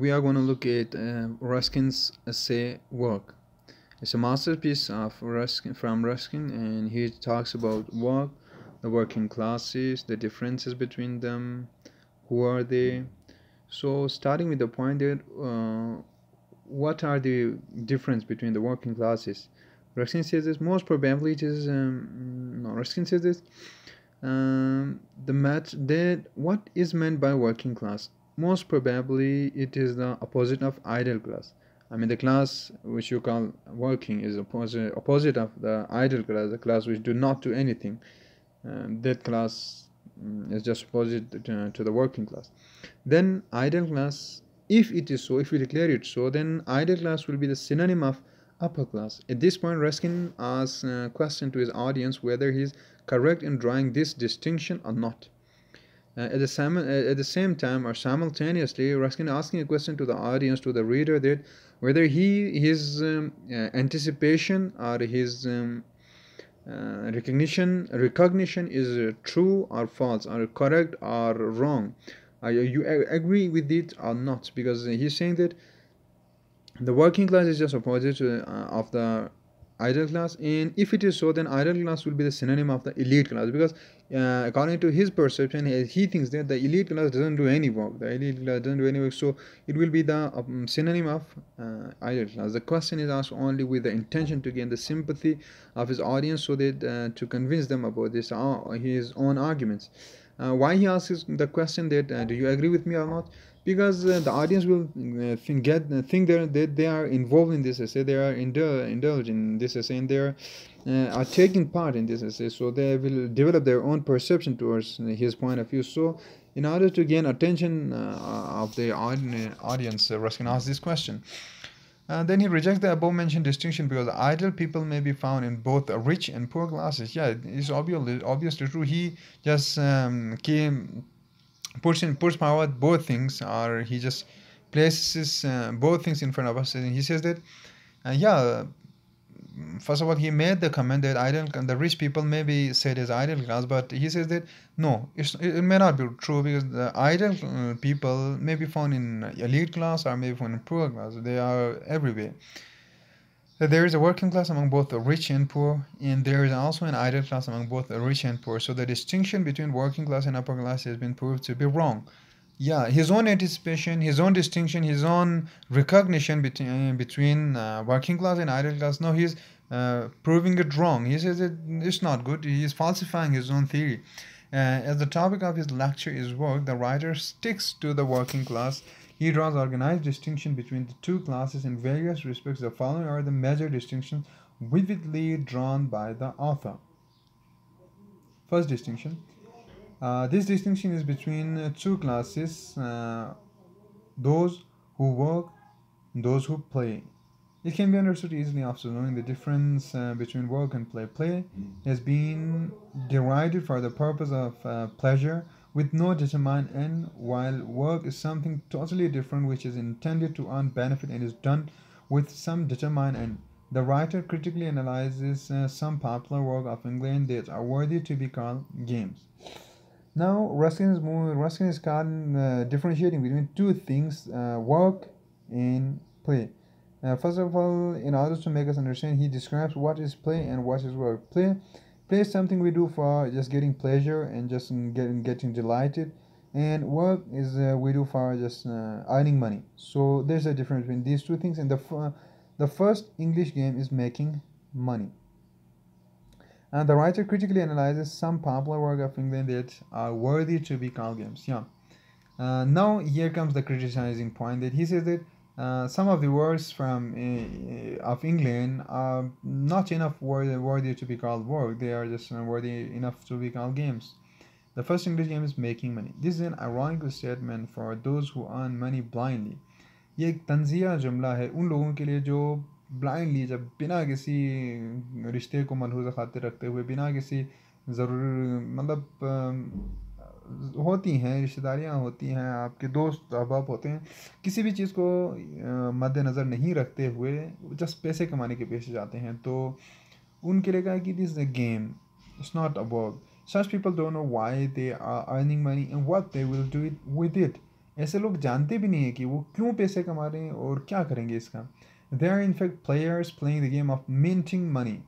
we are going to look at Ruskin's essay work. It's a masterpiece of Ruskin, from Ruskin, and he talks about work, the working classes, the differences between them, who are they. So starting with the point that what are the difference between the working classes? Ruskin says this most probably it is no. Ruskin says this the match that what is meant by working class, most probably it is the opposite of idle class. I mean the class which you call working is opposite of the idle class, the class which do not do anything. That class is just opposite to the working class. Then idle class, if it is so, if we declare it so, then idle class will be the synonym of upper class. At this point, Ruskin asks a question to his audience whether he is correct in drawing this distinction or not. At the same time or simultaneously, Ruskin asking a question to the audience, to the reader, that whether his anticipation or his recognition is true or false, or correct or wrong. You agree with it or not? Because he's saying that the working class is just opposite of the idle class, and if it is so, then idle class will be the synonym of the elite class, because according to his perception, he thinks that the elite class doesn't do any work, so it will be the synonym of idle class. The question is asked only with the intention to gain the sympathy of his audience, so that to convince them about this his own arguments. Why he asks the question that do you agree with me or not? Because the audience will think that they are involved in this essay, they are indulged in this essay, and they are taking part in this essay, so they will develop their own perception towards his point of view. So in order to gain attention of the audience, Ruskin asks this question. Then he rejects the above mentioned distinction because idle people may be found in both rich and poor classes. Yeah, it's obviously true. He just puts forward both things, or he just places both things in front of us, and he says that yeah, first of all, he made the comment that the rich people may be said as idle class, but he says that no, it may not be true, because the idle people may be found in elite class or may be found in poor class. They are everywhere. There is a working class among both the rich and poor, and there is also an idle class among both the rich and poor. So the distinction between working class and upper class has been proved to be wrong. Yeah, his own anticipation, his own distinction, his own recognition between working class and idle class. No, he's proving it wrong. He says that it's not good. He is falsifying his own theory. As the topic of his lecture is work, the writer sticks to the working class. He draws organized distinction between the two classes in various respects. The following are the major distinctions vividly drawn by the author. First distinction. This distinction is between two classes, those who work, those who play. It can be understood easily after knowing the difference between work and play. Play has been derided for the purpose of pleasure with no determined end, while work is something totally different which is intended to earn benefit and is done with some determined end. The writer critically analyzes some popular work of England that are worthy to be called games. Now, Ruskin is differentiating between two things, work and play. First of all, in order to make us understand, he describes what is play and what is work. Play is something we do for just getting pleasure and just getting delighted, and work is we do for just earning money. So there's a difference between these two things, and the first English game is making money. And the writer critically analyzes some popular work of England that are worthy to be called games. Yeah. Now here comes the criticizing point, that he says that some of the works from of England are not enough worthy to be called work. They are just worthy enough to be called games. The first English game is making money. This is an ironical statement for those who earn money blindly. ये एक तंजिया जुमला है उन लोगों के लिए जो blindly, जब बिना किसी रिश्ते को मलहूज़ खातिर रखते हुए, बिना किसी ज़रूर होती हैं रिश्तेदारियाँ होती हैं, आपके दोस्त अहबाब होते हैं, किसी भी चीज़ को मद्देनज़र नहीं रखते हुए जस्ट पैसे कमाने के पीछे जाते हैं, तो उनके लिए कहा कि this is a game, it's not a work. Such people don't know why they are earning money and what they will do with it. ऐसे लोग जानते भी नहीं है कि वो क्यों पैसे कमा रहे हैं और क्या करेंगे इसका. They are in fact players playing the game of minting money.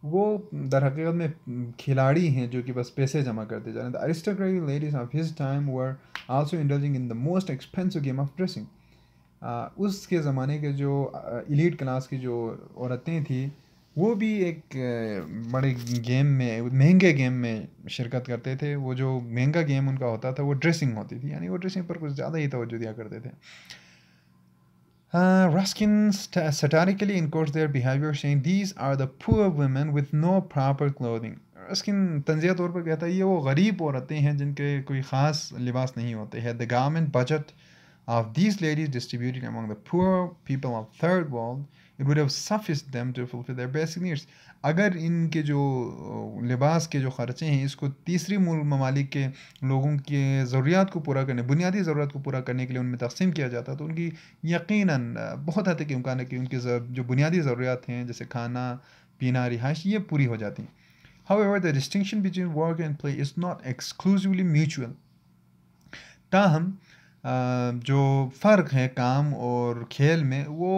वो दर हकीकत में खिलाड़ी हैं जो कि बस पैसे जमा करते जा रहे हैं. The aristocratic ladies of his time were also indulging in the most expensive game of dressing. उसके ज़माने के जो इलीट क्लास की जो औरतें थी वो भी एक बड़े गेम में महंगे गेम में शिरकत करते थे. वो जो महंगा गेम उनका होता था वो ड्रेसिंग होती थी, यानी वो ड्रेसिंग पर कुछ ज़्यादा ही तवज्जो दिया करते थे. Ruskin satirically encouraged their behavior, saying these are the poor women with no proper clothing. Ruskin तंजिया तौर पर कहता है ये वो गरीब औरतें हैं जिनके कोई ख़ास लिबास नहीं होते हैं. The garment budget of these ladies distributed among the poor people of third world, it would have sufficed them to fulfill their basic needs. अगर इनके जो लिबास के जो ख़र्चे हैं इसको तीसरी ममालिक के लोगों के ज़रूरियात को पूरा करने, बुनियादी ज़रूरत को पूरा करने के लिए उनमें तक़सीम किया जाता तो उनकी यकीनन बहुत हद तक इम्कान है कि उनकी जो बुनियादी ज़रूरियात हैं जैसे खाना पीना रिहाइश ये पूरी हो जाती. However, the distinction between work and play is not exclusively mutual. ताहम जो फ़र्क है काम और खेल में वो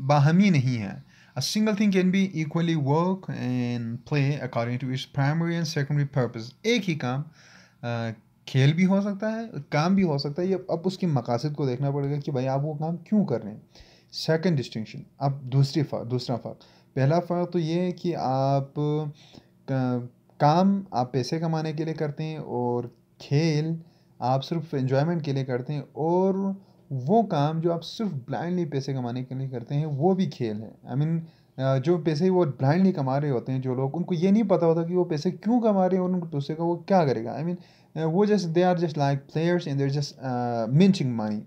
बाहमी नहीं है. A single thing can be equally work and play according to its primary and secondary purpose. एक ही काम खेल भी हो सकता है काम भी हो सकता है. ये अब उसकी मकासद को देखना पड़ेगा कि भाई आप वो काम क्यों कर रहे हैं. Second distinction. अब दूसरा फ़र्क. पहला फ़र्क तो ये है कि आप काम आप पैसे कमाने के लिए करते हैं और खेल आप सिर्फ एंजॉयमेंट के लिए करते हैं. और वो काम जो आप सिर्फ ब्लाइंडली पैसे कमाने के लिए करते हैं वो भी खेल है. आई मीन जो पैसे वो ब्लाइंडली कमा रहे होते हैं जो लोग उनको ये नहीं पता होता कि वो पैसे क्यों कमा रहे हैं और उनको दूसरे का वो क्या करेगा. आई मीन वो just they are just like players and they're just minting money.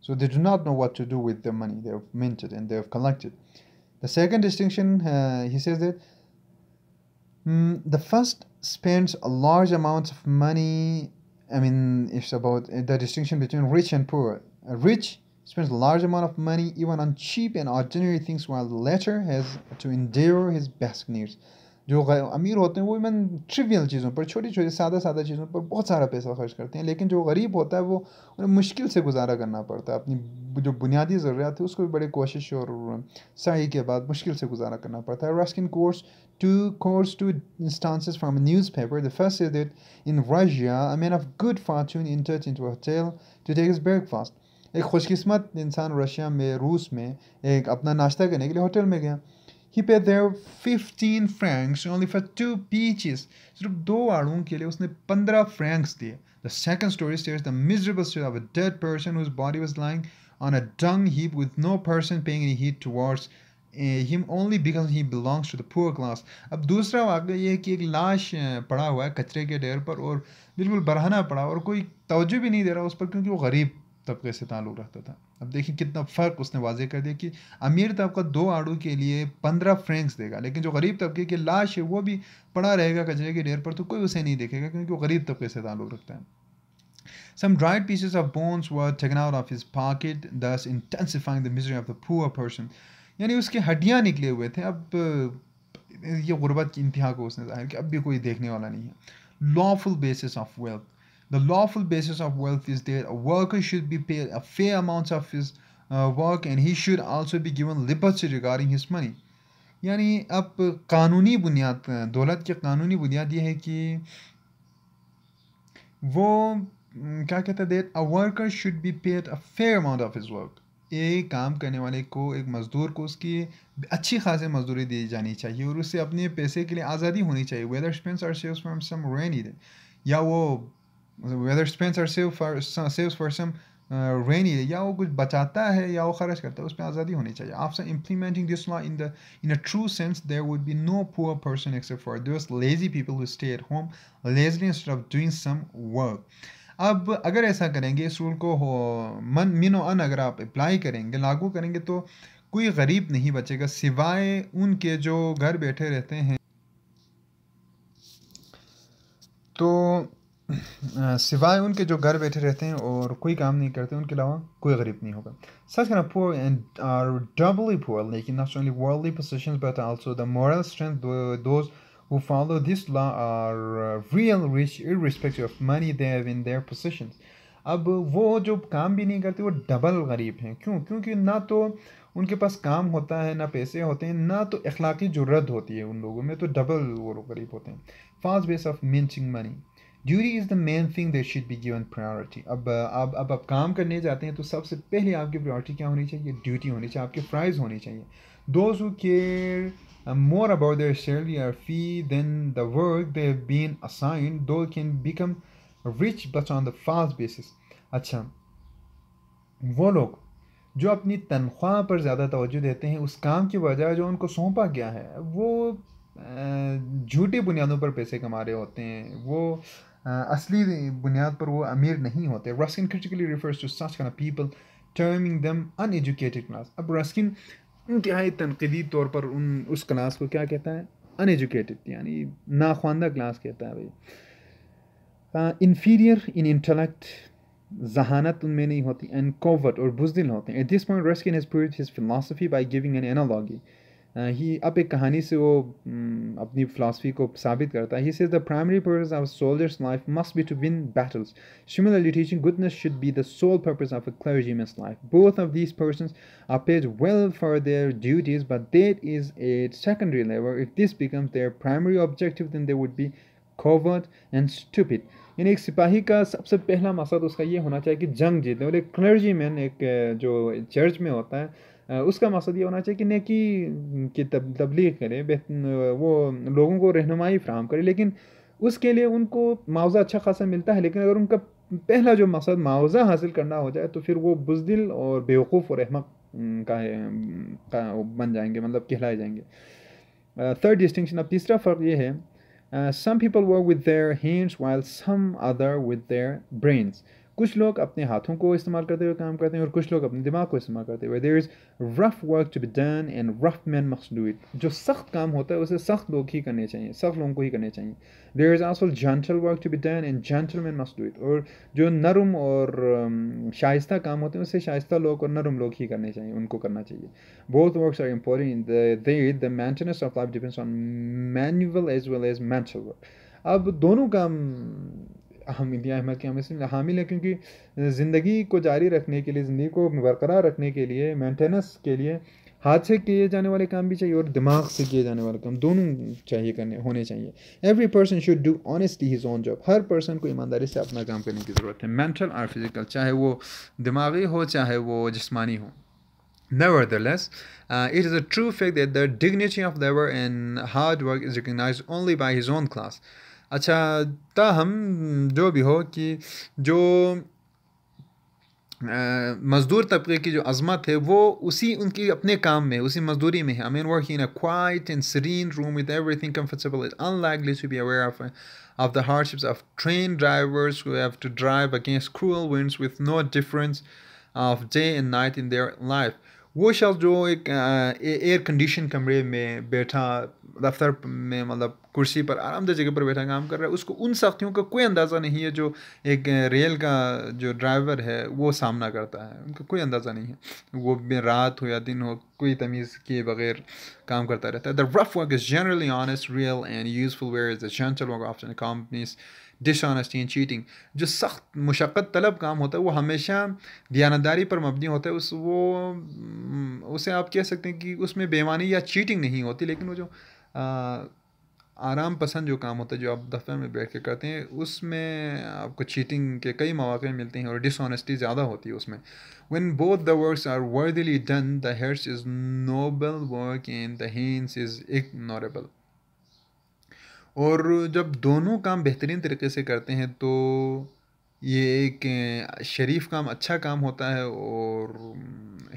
So they do not know what to do with the money they have minted and they have collected. The second distinction, he says that the first spends a large amounts of money. I mean, it's about the distinction between rich and poor. Rich spends a large amount of money even on cheap and ordinary things, while the latter has to endure his basic needs. जो अमीर होते हैं वो even trivial चीज़ों पर छोटी छोटी सादा चीज़ों पर बहुत सारा पैसा खर्च करते हैं. लेकिन जो गरीब होता है वो उन्हें मुश्किल से गुजारा करना पड़ता है. अपनी जो बुनियादी ज़रूरियात है उसको भी बड़ी कोशिश और सही के बाद मुश्किल से गुजारा करना पड़ता है. Ruskin quotes two instances from a newspaper. The first is that in Russia, a man of good fortune entered into a hotel to take his breakfast. एक खुशकिस्मत इंसान रशिया में रूस में एक अपना नाश्ता करने के लिए होटल में गया. He paid there 15 francs only for 2 peaches. सिर्फ 2 आड़ूओं के लिए उसने 15 francs दिए. The second story states the miserable story of a dead person whose body was lying on a dung heap with no person paying any heed towards him only because he belongs to the poor class. अब दूसरा वाक़या ये है कि एक लाश पड़ा हुआ है कचरे के ढेर पर और बिल्कुल बरहना पड़ा और कोई तवज्जो भी नहीं दे रहा उस पर क्योंकि वो गरीब तबके से ताल्लुक़ रखता था. अब देखिए कितना फ़र्क उसने वाज़े कर दिया कि अमीर तबका 2 आड़ू के लिए 15 फ्रैंक्स देगा लेकिन जो गरीब तबके की लाश है वो भी पड़ा रहेगा कचरे के ढेर पर तो कोई उसे नहीं देखेगा क्योंकि वो गरीब तबके से ताल्लुक़ रखता है. Some dried pieces of bones were taken out of his pocket, thus intensifying the misery of the poor person. यानी उसकी हड्डियाँ निकले हुए थे. अब ये गुर्बत की इंतहा को उसने ज़ाहिर कि अब भी कोई देखने वाला नहीं है. Lawful basis of wealth. The lawful basis of wealth is that a worker should be paid a fair amount of his work and he should also be given liberty regarding his money. यानी अब कानूनी बुनियाद दौलत की कानूनी बुनियाद ये है कि वो क्या कहता है that a worker should be paid a fair amount of his work. एक काम करने वाले को एक मज़दूर को उसकी अच्छी खासी मजदूरी दी जानी चाहिए और उससे अपने पैसे के लिए आज़ादी होनी चाहिए. Whether spends or saves from some rainy day या वो whether spends or saves for some rainy day या वो कुछ बचाता है या वो खर्च करता है उस पर आज़ादी होनी चाहिए. After implementing this law in a true sense there would be no poor person except for those lazy people who stay at home lazily instead of doing some work. अब अगर ऐसा करेंगे इस रूल को मिनो अन अगर आप अप्लाई करेंगे लागू करेंगे तो कोई गरीब नहीं बचेगा सिवाय उनके जो घर बैठे रहते हैं सिवाय उनके जो घर बैठे रहते हैं और कोई काम नहीं करते उनके अलावा कोई गरीब नहीं होगा. Such kind of poor and are doubly poor, lacking not only worldly possessions but also the moral strength. Those who follow this law are real rich irrespective of money they have in their possessions. अब वो जो काम भी नहीं करते वो double गरीब हैं। क्यों? क्योंकि ना तो उनके पास काम होता है, ना पैसे होते हैं, ना तो अखलाकी जुर्रत होती है उन लोगों में, तो डबल वो लोग गरीब होते हैं। Fast ways of minting money. Duty is the main thing that should be given priority. अब आप काम करने जाते हैं तो सबसे पहले आपकी प्रायोरिटी क्या होनी चाहिए? ड्यूटी होनी चाहिए, आपके फ़्राइज़ होनी चाहिए। Those who care more about their salary or fee than the work they have been assigned, those can become rich but on the fast basis. अच्छा, वो लोग जो अपनी तनख्वाह पर ज़्यादा तवज्जो देते हैं उस काम की बजाय जो उनको सौंपा गया है, वो झूठी बुनियादों पर पैसे कमा रहे होते हैं, वो असली बुनियाद पर वो अमीर नहीं होते। Ruskin critically refers to such kind of people, terming them uneducated class। अब रस्किन इंतहाई तनकीदी तौर पर उस क्लास को क्या कहता है? अनएजुकेटेड, यानी नाख्वानदा क्लास कहता है भाई। इन्फीरियर इन इंटेलेक्ट, जहानत उनमें नहीं होती, एंड कोवर्ट और बुजदिल होते हैं। At this point Ruskin has proved his philosophy by giving an analogy. ही अब एक कहानी से वो अपनी फ़िलासफ़ी को साबित करता है। He says the primary purpose of soldier's life must be to win battles. Similarly, teaching goodness should be the sole purpose of a clergyman's life. Both of these persons are paid well for their duties, but that is a secondary level. If this becomes their primary objective, then they would be coward and stupid. यानी एक सिपाही का सबसे पहला मकसद उसका ये होना चाहिए कि जंग जीते। और एक क्लर्जीमैन, एक जो चर्च में होता है, उसका मकसद ये होना चाहिए कि नेकी की तबलीग करे, वो लोगों को रहनुमाई फ्राहम करे। लेकिन उसके लिए उनको मुआवजा अच्छा खासा मिलता है, लेकिन अगर उनका पहला जो मकसद मुआवजा हासिल करना हो जाए तो फिर वो बुज़दिल और बेवकूफ़ और अहमक का बन जाएंगे, मतलब कहलाए जाएंगे। थर्ड डिस्टिंक्शन, अब तीसरा फ़र्क ये है, some people work with their hands while some other with their brains. कुछ लोग अपने हाथों को इस्तेमाल करते हुए काम करते हैं और कुछ लोग अपने दिमाग को इस्तेमाल करते हुए। There is rough work to be done and rough men must do it. जो सख्त काम होता है उसे सख्त लोग ही करने चाहिए, सख्त लोगों को ही करने चाहिए। There is also gentle work to be done and gentlemen must do it. और जो नरम और शाइस्ता काम होते हैं उसे शाइस्ता लोग और नरम लोग ही करने चाहिए, उनको करना चाहिए। Both works are important. The maintenance of life depends on manual as well as mental work. अब दोनों काम अहमियत अहमद की हमें हामिल है, क्योंकि ज़िंदगी को जारी रखने के लिए, ज़िंदगी को बरकरार रखने के लिए, मेंटेनेंस के लिए हाथ से किए जाने वाले काम भी चाहिए और दिमाग से किए जाने वाले काम दोनों चाहिए, करने होने चाहिए। Every person should do honestly his own job. Her person को ईमानदारी से अपना काम करने की ज़रूरत है, मेंटल और फिजिकल, चाहे वो दिमागी हो चाहे वो जिस्मानी हो। Nevertheless, it is a true fact that the dignity of labor and hard work is recognized only by his own class. अच्छा, ताहम जो भी हो कि जो मज़दूर तबके की जो अज़मत है वो उसी उनकी अपने काम में, उसी मज़दूरी में है। I mean, working in a quiet and serene room with everything comfortable is unlikely to be aware of the hardships of train drivers who have to drive against cruel winds with no difference of day and night in their life. वो शख्स जो एक air condition कमरे में बैठा, दफ्तर में मतलब कुर्सी पर आरामदेह जगह पर बैठा काम कर रहा है, उसको उन सख्तियों का कोई अंदाज़ा नहीं है जो एक रेल का जो ड्राइवर है वो सामना करता है। उनका कोई अंदाज़ा नहीं है, वो रात हो या दिन हो कोई तमीज़ किए बगैर काम करता रहता है। The rough work is generally honest, real and useful, whereas the gentle work often accompanies dishonesty and cheating. जो सख्त मुशक्क़त तलब काम होता है वो हमेशा दयानतदारी पर मबनी होता है। उसे आप कह सकते हैं कि उसमें बेईमानी या चीटिंग नहीं होती, लेकिन वो जो आराम पसंद जो काम होता है जो आप दफ्तर में बैठ के करते हैं उसमें आपको चीटिंग के कई मौके मिलते हैं और डिसऑनेस्टी ज़्यादा होती है उसमें। When both the works are worthily done, the heart is noble work and the hands is ignorable. और जब दोनों काम बेहतरीन तरीके से करते हैं तो ये एक शरीफ काम, अच्छा काम होता है, और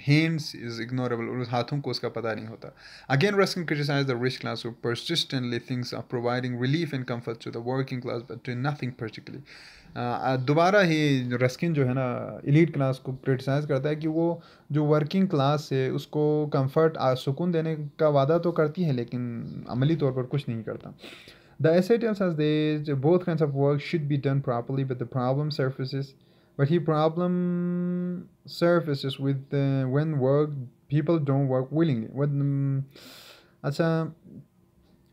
हैंड्स इज़ इग्नोरेबल, और हाथों को उसका पता नहीं होता। Again Ruskin criticise the rich class who persistently thinks of providing relief and comfort to the working class but do nothing particularly. दोबारा ही रस्किन जो है ना एलीट क्लास को क्रिटिसाइज़ करता है कि वो जो वर्किंग क्लास है उसको कंफर्ट सुकून देने का वादा तो करती है लेकिन अमली तौर पर कुछ नहीं करता। The essay tells us that both kinds of work should be done properly, but the problem surfaces. But he problem surfaces with when people don't work willingly. Acha,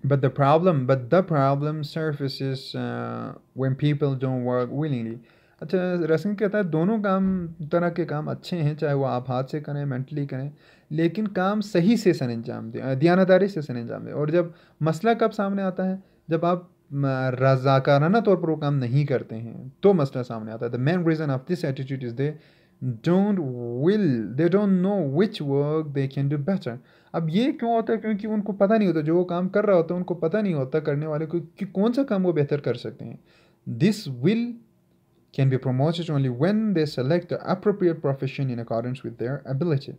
but the problem surfaces when people don't work willingly. अच्छा, Ruskin कहता है दोनों तरह के काम अच्छे हैं, चाहे वो आप हाथ से करें, मेंटली करें, लेकिन काम सही से सर अंजाम दें, दयानतदारी से सर अंजाम दें। और जब मसला कब सामने आता है, जब आप रजाकाराना तौर पर वो काम नहीं करते हैं, तो मसला सामने आता है। The main reason of this attitude is don't they don't know which work they can do better. अब ये क्यों होता है? क्योंकि उनको पता नहीं होता, जो वो काम कर रहा होता है उनको पता नहीं होता करने वाले को कि कौन सा काम वो बेहतर कर सकते हैं। This will can be promoted only when they select the appropriate profession in accordance with their ability.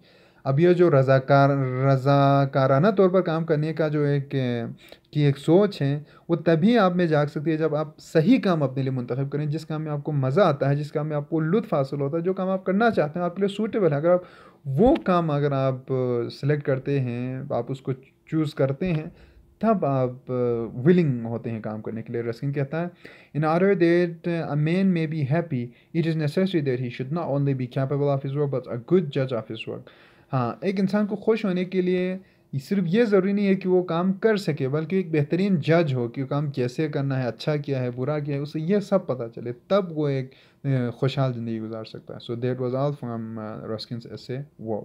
अब ये जो रज़ाकाराना तौर पर काम करने का जो एक सोच है, वो तभी आप में जाग सकती है जब आप सही काम अपने लिए मुंतखब करें, जिस काम में आपको मज़ा आता है, जिस काम में आपको लुत्फ़ हासिल होता है, जो काम आप करना चाहते हैं, आपके लिए सूटेबल है। अगर आप सेलेक्ट करते हैं, आप उसको चूज़ करते हैं, तब आप विलिंग होते हैं काम करने के लिए। रस्किन कहता है, in order that a man may be happy it is necessary that he should not only be capable of his work but a good जज ऑफ हिज वर्क। हाँ, एक इंसान को खुश होने के लिए सिर्फ ये ज़रूरी नहीं है कि वो काम कर सके, बल्कि एक बेहतरीन जज हो कि वो काम कैसे करना है, अच्छा किया है, बुरा किया है, उसे ये सब पता चले, तब वो एक खुशहाल ज़िंदगी गुजार सकता है। So that was all from Ruskin's essay वो।